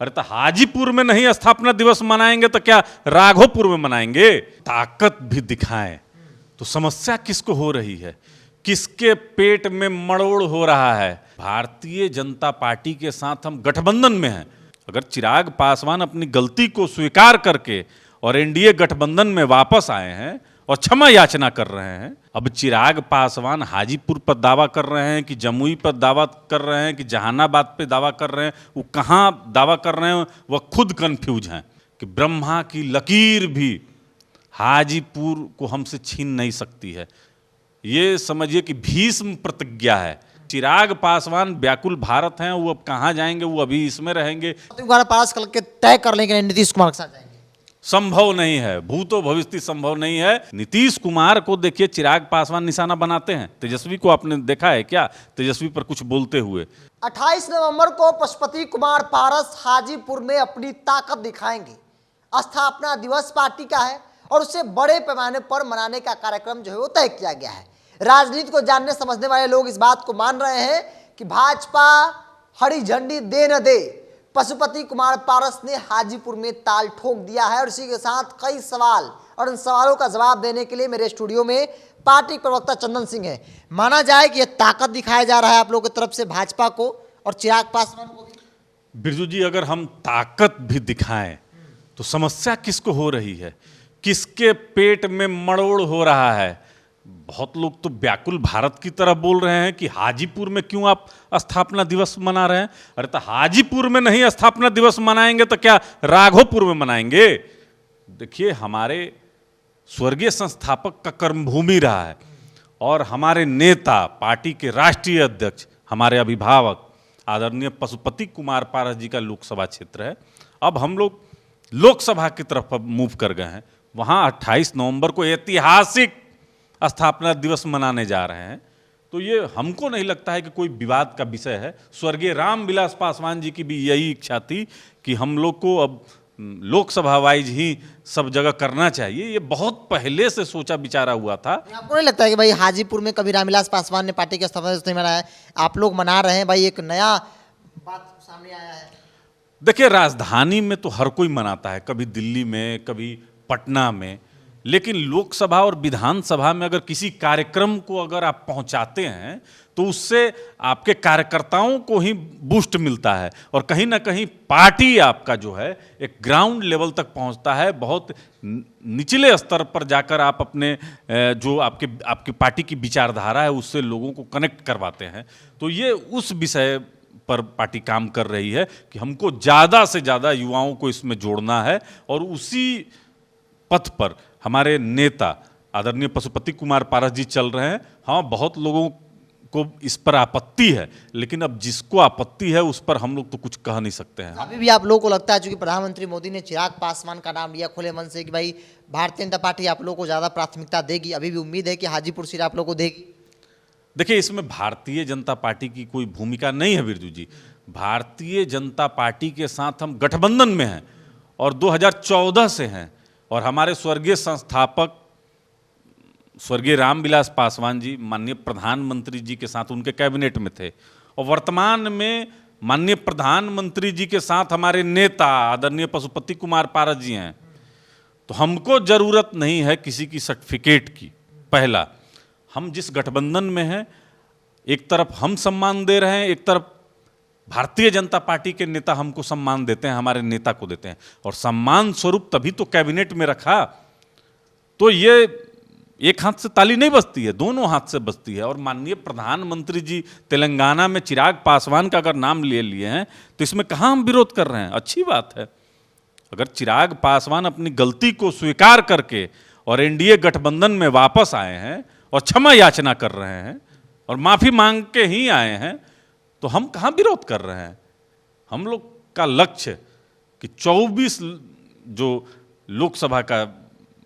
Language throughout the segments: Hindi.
अरे तो हाजीपुर में नहीं स्थापना दिवस मनाएंगे तो क्या राघोपुर में मनाएंगे? ताकत भी दिखाएं तो समस्या किसको हो रही है, किसके पेट में मड़ोड़ हो रहा है? भारतीय जनता पार्टी के साथ हम गठबंधन में हैं। अगर चिराग पासवान अपनी गलती को स्वीकार करके और एनडीए गठबंधन में वापस आए हैं और क्षमा याचना कर रहे हैं, अब चिराग पासवान हाजीपुर पर दावा कर रहे हैं कि जमुई पर दावा कर रहे हैं कि जहानाबाद पे दावा कर रहे हैं, वो कहाँ दावा कर रहे हैं वह खुद कंफ्यूज हैं कि ब्रह्मा की लकीर भी हाजीपुर को हमसे छीन नहीं सकती है। ये समझिए कि भीष्म प्रतिज्ञा है। चिराग पासवान व्याकुल भारत हैं, वो अब कहाँ जाएंगे? वो अभी इसमें रहेंगे। पास करके तय कर लेंगे नीतीश कुमार के साथ जाएंगे, संभव नहीं है, भूतो भविष्य संभव नहीं है। नीतीश कुमार को देखिए चिराग पासवान निशाना बनाते हैं। तेजस्वी को आपने देखा है क्या तेजस्वी पर कुछ बोलते हुए? 28 नवंबर को पशुपति कुमार पारस हाजीपुर में अपनी ताकत दिखाएंगे। स्थापना दिवस पार्टी का है और उसे बड़े पैमाने पर मनाने का कार्यक्रम जो है वो तय किया गया है। राजनीति को जानने समझने वाले लोग इस बात को मान रहे हैं कि भाजपा हरी झंडी दे न दे, पशुपति कुमार पारस ने हाजीपुर में ताल ठोक दिया है। और इसी के साथ कई सवाल और उन सवालों का जवाब देने के लिए मेरे स्टूडियो में पार्टी प्रवक्ता चंदन सिंह है। माना जाए कि यह ताकत दिखाया जा रहा है आप लोगों की तरफ से भाजपा को और चिराग पासवान को भी। बिरजू जी, अगर हम ताकत भी दिखाएं तो समस्या किसको हो रही है, किसके पेट में मड़ोड़ हो रहा है? बहुत लोग तो व्याकुल भारत की तरफ बोल रहे हैं कि हाजीपुर में क्यों आप स्थापना दिवस मना रहे हैं? अरे तो हाजीपुर में नहीं स्थापना दिवस मनाएंगे तो क्या राघोपुर में मनाएंगे? देखिए, हमारे स्वर्गीय संस्थापक का कर्मभूमि रहा है और हमारे नेता, पार्टी के राष्ट्रीय अध्यक्ष, हमारे अभिभावक आदरणीय पशुपति कुमार पारस जी का लोकसभा क्षेत्र है। अब हम लोग लोकसभा की तरफ मूव कर गए हैं। वहाँ 28 नवंबर को ऐतिहासिक स्थापना दिवस मनाने जा रहे हैं। तो ये हमको नहीं लगता है कि कोई विवाद का विषय है। स्वर्गीय रामविलास पासवान जी की भी यही इच्छा थी कि हम लोग को अब लोकसभा वाइज ही सब जगह करना चाहिए। ये बहुत पहले से सोचा विचारा हुआ था। आपको नहीं लगता है कि भाई हाजीपुर में कभी रामविलास पासवान ने पार्टी का स्थापना दिवस नहीं मनाया, आप लोग मना रहे हैं? भाई एक नया बात सामने आया है। देखिए, राजधानी में तो हर कोई मनाता है, कभी दिल्ली में, कभी पटना में, लेकिन लोकसभा और विधानसभा में अगर किसी कार्यक्रम को अगर आप पहुंचाते हैं तो उससे आपके कार्यकर्ताओं को ही बूस्ट मिलता है और कहीं ना कहीं पार्टी आपका जो है एक ग्राउंड लेवल तक पहुंचता है। बहुत निचले स्तर पर जाकर आप अपने जो आपकी पार्टी की विचारधारा है उससे लोगों को कनेक्ट करवाते हैं। तो ये उस विषय पर पार्टी काम कर रही है कि हमको ज़्यादा से ज़्यादा युवाओं को इसमें जोड़ना है और उसी पथ पर हमारे नेता आदरणीय पशुपति कुमार पारस जी चल रहे हैं। हाँ, बहुत लोगों को इस पर आपत्ति है, लेकिन अब जिसको आपत्ति है उस पर हम लोग तो कुछ कह नहीं सकते हैं। अभी भी आप लोगों को लगता है, चूंकि प्रधानमंत्री मोदी ने चिराग पासवान का नाम लिया खुले मन से कि भाई भारतीय जनता पार्टी आप लोगों को ज़्यादा प्राथमिकता देगी, अभी भी उम्मीद है कि हाजीपुर सीट आप लोगों को देगी? देखिए, इसमें भारतीय जनता पार्टी की कोई भूमिका नहीं है बिरजू जी। भारतीय जनता पार्टी के साथ हम गठबंधन में हैं और 2014 से हैं और हमारे स्वर्गीय संस्थापक स्वर्गीय रामविलास पासवान जी माननीय प्रधानमंत्री जी के साथ उनके कैबिनेट में थे और वर्तमान में माननीय प्रधानमंत्री जी के साथ हमारे नेता आदरणीय पशुपति कुमार पारस जी हैं। तो हमको ज़रूरत नहीं है किसी की सर्टिफिकेट की। पहला, हम जिस गठबंधन में हैं, एक तरफ हम सम्मान दे रहे हैं, एक तरफ भारतीय जनता पार्टी के नेता हमको सम्मान देते हैं, हमारे नेता को देते हैं और सम्मान स्वरूप तभी तो कैबिनेट में रखा। तो ये एक हाथ से ताली नहीं बजती है, दोनों हाथ से बजती है। और माननीय प्रधानमंत्री जी तेलंगाना में चिराग पासवान का अगर नाम ले लिए हैं तो इसमें कहाँ हम विरोध कर रहे हैं? अच्छी बात है। अगर चिराग पासवान अपनी गलती को स्वीकार करके और एनडीए गठबंधन में वापस आए हैं और क्षमा याचना कर रहे हैं और माफी मांग के ही आए हैं तो हम कहाँ विरोध कर रहे हैं? हम लोग का लक्ष्य कि 24 जो लोकसभा का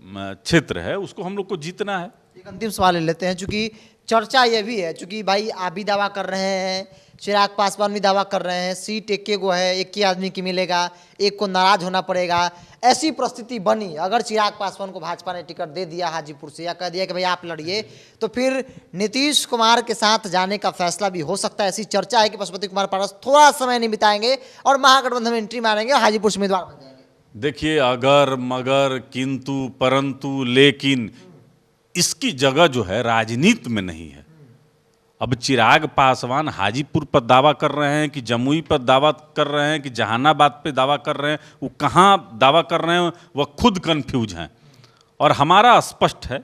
क्षेत्र है उसको हम लोग को जीतना है। एक अंतिम सवाल ले लेते हैं, चूंकि चर्चा ये भी है, चूंकि भाई आप भी दावा कर रहे हैं चिराग पासवान भी दावा कर रहे हैं सीट एक गो है, एक ही आदमी की मिलेगा, एक को नाराज होना पड़ेगा। ऐसी परिस्थिति बनी अगर चिराग पासवान को भाजपा ने टिकट दे दिया हाजीपुर से या कह दिया कि भाई आप लड़िए, तो फिर नीतीश कुमार के साथ जाने का फैसला भी हो सकता है। ऐसी चर्चा है कि पशुपति कुमार पारस थोड़ा समय नहीं बिताएंगे और महागठबंधन में एंट्री मारेंगे और हाजीपुर से उम्मीदवार बन जाएंगे। देखिए, अगर मगर किंतु परंतु लेकिन इसकी जगह जो है राजनीति में नहीं है। अब चिराग पासवान हाजीपुर पर दावा कर रहे हैं कि जमुई पर दावा कर रहे हैं कि जहानाबाद पे दावा कर रहे हैं, वो कहाँ दावा कर रहे हैं वह खुद कंफ्यूज हैं। और हमारा स्पष्ट है,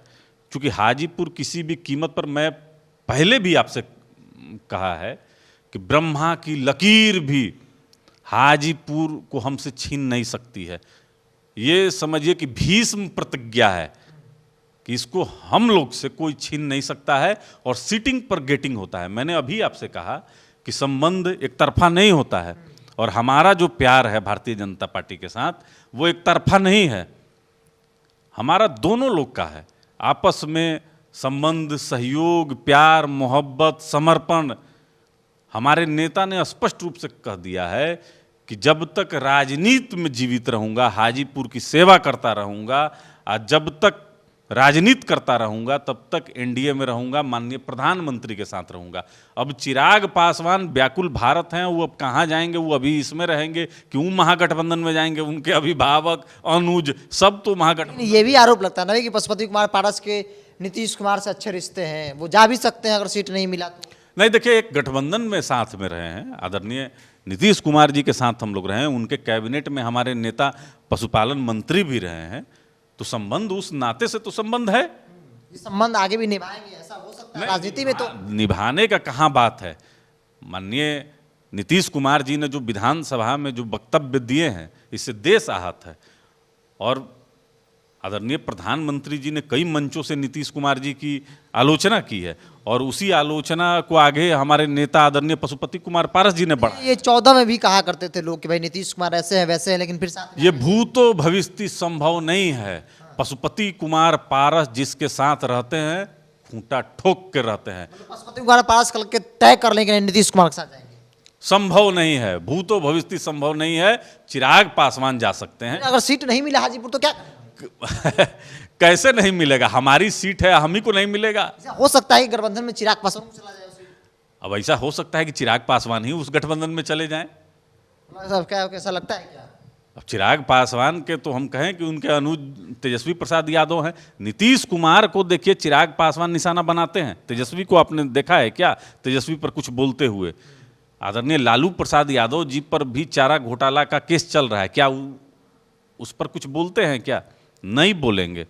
क्योंकि हाजीपुर किसी भी कीमत पर, मैं पहले भी आपसे कहा है कि ब्रह्मा की लकीर भी हाजीपुर को हमसे छीन नहीं सकती है। ये समझिए कि भीष्म प्रतिज्ञा है कि इसको हम लोग से कोई छीन नहीं सकता है और सीटिंग पर गेटिंग होता है। मैंने अभी आपसे कहा कि संबंध एक तरफा नहीं होता है और हमारा जो प्यार है भारतीय जनता पार्टी के साथ वो एक तरफा नहीं है, हमारा दोनों लोग का है। आपस में संबंध, सहयोग, प्यार, मोहब्बत, समर्पण। हमारे नेता ने स्पष्ट रूप से कह दिया है कि जब तक राजनीति में जीवित रहूंगा, हाजीपुर की सेवा करता रहूंगा और जब तक राजनीति करता रहूंगा तब तक एनडीए में रहूंगा, माननीय प्रधानमंत्री के साथ रहूंगा। अब चिराग पासवान व्याकुल भारत हैं, वो अब कहाँ जाएंगे? वो अभी इसमें रहेंगे, क्यों महागठबंधन में जाएंगे? उनके अभिभावक, अनुज सब तो महागठबंधन। ये भी आरोप लगता है ना कि पशुपति कुमार पारस के नीतीश कुमार से अच्छे रिश्ते हैं, वो जा भी सकते हैं अगर सीट नहीं मिला तो। नहीं, देखिए, एक गठबंधन में साथ में रहे हैं, आदरणीय नीतीश कुमार जी के साथ हम लोग रहे हैं, उनके कैबिनेट में हमारे नेता पशुपालन मंत्री भी रहे हैं, तो संबंध उस नाते से तो संबंध है। ये संबंध आगे भी निभाएंगे, ऐसा हो सकता है राजनीति में तो। निभाने का कहाँ बात है। माननीय नीतीश कुमार जी ने जो विधानसभा में जो वक्तव्य दिए हैं, इससे देश आहत है। और आदरणीय प्रधानमंत्री जी ने कई मंचों से नीतीश कुमार जी की आलोचना की है और उसी आलोचना को आगे हमारे नेता आदरणीय पशुपति कुमार पारस जी ने बढ़ा। ये 14 में भी कहा करते थे लोग कि भाई नीतीश कुमार ऐसे हैं वैसे हैं, लेकिन फिर साथ ये भूतो भविष्यति संभव नहीं है। पशुपति कुमार पारस जिसके साथ रहते हैं, खूंटा ठोक के रहते हैं। पशुपति कुमार पारस कल के तय कर लेंगे नीतीश कुमार के साथ जाएंगे, संभव नहीं है, भूतो भविष्यति संभव नहीं है। चिराग पासवान जा सकते हैं। अगर सीट नहीं मिला हाजीपुर तो क्या करेंगे? कैसे नहीं मिलेगा? हमारी सीट है, हम ही को नहीं मिलेगा। हो सकता है कि गठबंधन में चिराग पासवान चला जाए उस सीट। अब ऐसा हो सकता है कि चिराग पासवान ही उस गठबंधन में चले जाएं। क्या कैसा लगता है क्या? अब चिराग पासवान के तो हम कहें कि उनके अनुज तेजस्वी प्रसाद यादव हैं। नीतीश कुमार को देखिए, चिराग पासवान निशाना बनाते हैं। तेजस्वी को आपने देखा है क्या तेजस्वी पर कुछ बोलते हुए? आदरणीय लालू प्रसाद यादव जी पर भी चारा घोटाला का केस चल रहा है, क्या उस पर कुछ बोलते हैं क्या? नहीं बोलेंगे।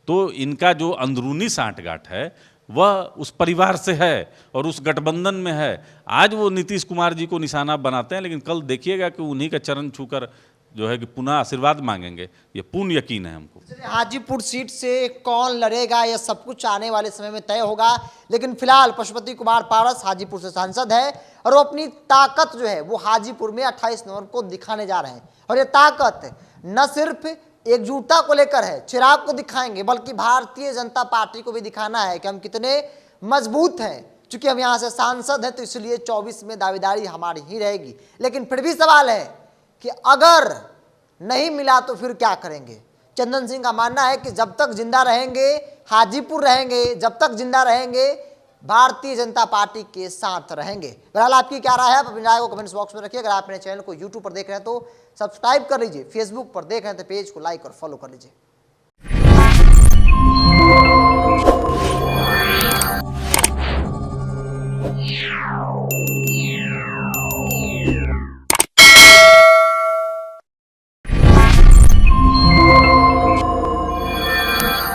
तो इनका जो अंदरूनी सांठगांठ है वह उस परिवार से है और उस गठबंधन में है। आज वो नीतीश कुमार जी को निशाना बनाते हैं, लेकिन कल देखिएगा कि उन्हीं का चरण छूकर जो है कि पुनः आशीर्वाद मांगेंगे। ये पूर्ण यकीन है हमको। हाजीपुर सीट से कौन लड़ेगा यह सब कुछ आने वाले समय में तय होगा, लेकिन फिलहाल पशुपति कुमार पारस हाजीपुर से सांसद है और वो अपनी ताकत जो है वो हाजीपुर में 28 नवंबर को दिखाने जा रहे हैं। और ये ताकत न सिर्फ एकजुटता को लेकर है, चिराग को दिखाएंगे, बल्कि भारतीय जनता पार्टी को भी दिखाना है कि हम कितने मजबूत हैं। चूंकि हम यहाँ से सांसद हैं तो इसलिए 24 में दावेदारी हमारी ही रहेगी। लेकिन फिर भी सवाल है कि अगर नहीं मिला तो फिर क्या करेंगे? चंदन सिंह का मानना है कि जब तक जिंदा रहेंगे हाजीपुर रहेंगे, जब तक जिंदा रहेंगे भारतीय जनता पार्टी के साथ रहेंगे। बहरहाल आपकी क्या राय है? आप अपनी राय को कमेंट्स बॉक्स में रखिए। अगर आप मेरे चैनल को यूट्यूब पर देख रहे हैं तो सब्सक्राइब कर लीजिए, फेसबुक पर देख रहे हैं तो पेज को लाइक और फॉलो कर लीजिए।